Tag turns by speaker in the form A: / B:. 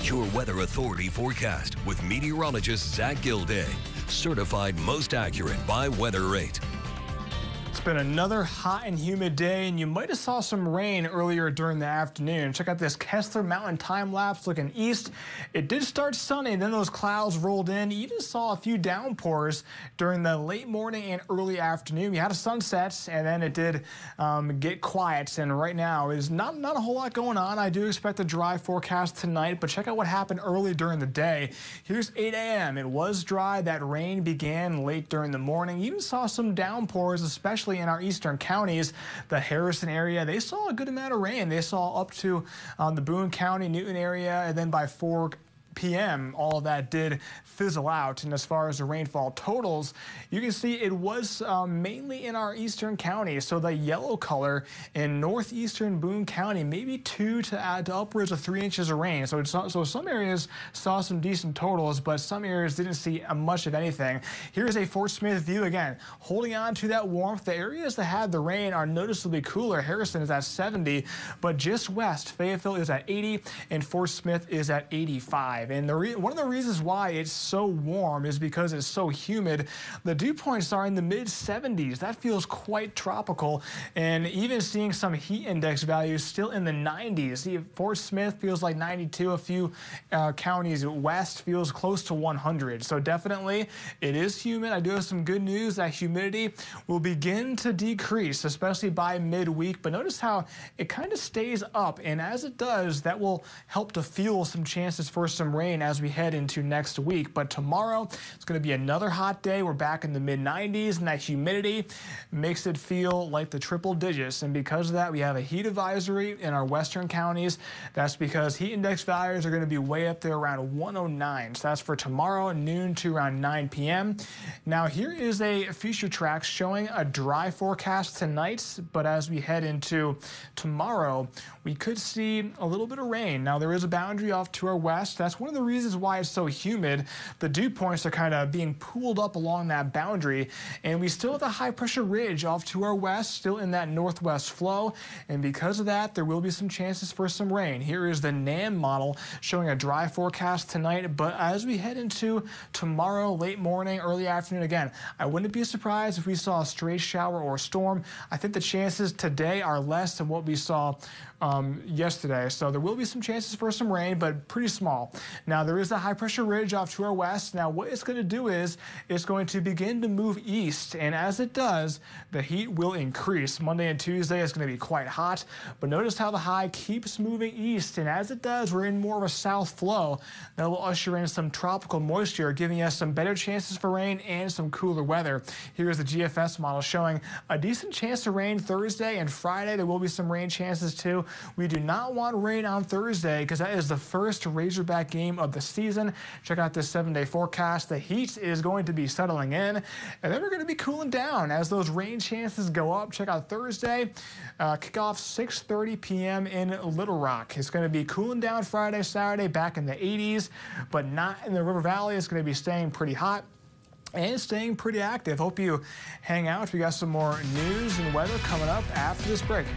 A: Your Weather Authority forecast with meteorologist Zach Gilday. Certified most accurate by Weather Rate.
B: It's been another hot and humid day, and you might have saw some rain earlier during the afternoon. Check out this Kessler Mountain time lapse looking east. It did start sunny, then those clouds rolled in. You even saw a few downpours during the late morning and early afternoon. We had a sunset, and then it did get quiet. And right now is not a whole lot going on. I do expect a dry forecast tonight, but check out what happened early during the day. Here's 8 a.m. It was dry. That rain began late during the morning. You even saw some downpours, especially in our eastern counties. The Harrison area, they saw a good amount of rain. They saw up to the Boone County, Newton area, and then by 4 p.m. all of that did fizzle out. And as far as the rainfall totals, you can see it was mainly in our eastern counties. So the yellow color in northeastern Boone County, maybe 2 to upwards of 3 inches of rain. So some areas saw some decent totals, but some areas didn't see much of anything. Here's a Fort Smith view again, holding on to that warmth. The areas that had the rain are noticeably cooler. Harrison is at 70, but just west, Fayetteville is at 80, and Fort Smith is at 85. And one of the reasons why it's so warm is because it's so humid. The dew points are in the mid-70s. That feels quite tropical, and even seeing some heat index values still in the 90s. See, Fort Smith feels like 92. A few counties west feels close to 100. So definitely it is humid. I do have some good news. That humidity will begin to decrease, especially by midweek. But notice how it kind of stays up, and as it does, that will help to fuel some chances for some rain as we head into next week. But tomorrow it's going to be another hot day. We're back in the mid-90s, and that humidity makes it feel like the triple digits. And because of that, we have a heat advisory in our western counties. That's because heat index values are going to be way up there around 109. So that's for tomorrow, noon to around 9 p.m. Now here is a future track showing a dry forecast tonight, but as we head into tomorrow, we could see a little bit of rain. Now there is a boundary off to our west. That's one of the reasons why it's so humid. The dew points are kind of being pooled up along that boundary, and we still have the high pressure ridge off to our west, still in that northwest flow, and because of that, there will be some chances for some rain. Here is the NAM model showing a dry forecast tonight, but as we head into tomorrow, late morning, early afternoon, again, I wouldn't be surprised if we saw a stray shower or a storm. I think the chances today are less than what we saw yesterday, so there will be some chances for some rain, but pretty small. Now there is the high pressure ridge off to our west. Now what it's going to do is it's going to begin to move east, and as it does, the heat will increase. Monday and Tuesday is going to be quite hot, but notice how the high keeps moving east, and as it does, we're in more of a south flow that will usher in some tropical moisture, giving us some better chances for rain and some cooler weather. Here's the GFS model showing a decent chance of rain Thursday and Friday. There will be some rain chances too. We do not want rain on Thursday because that is the first Razorback game of the season. Check out this 7-day forecast. The heat is going to be settling in, and then we're going to be cooling down as those rain chances go up. Check out Thursday, kickoff 6:30 p.m. in Little Rock. It's going to be cooling down Friday, Saturday, back in the 80s, but not in the River Valley. It's going to be staying pretty hot and staying pretty active. Hope you hang out. We got some more news and weather coming up after this break.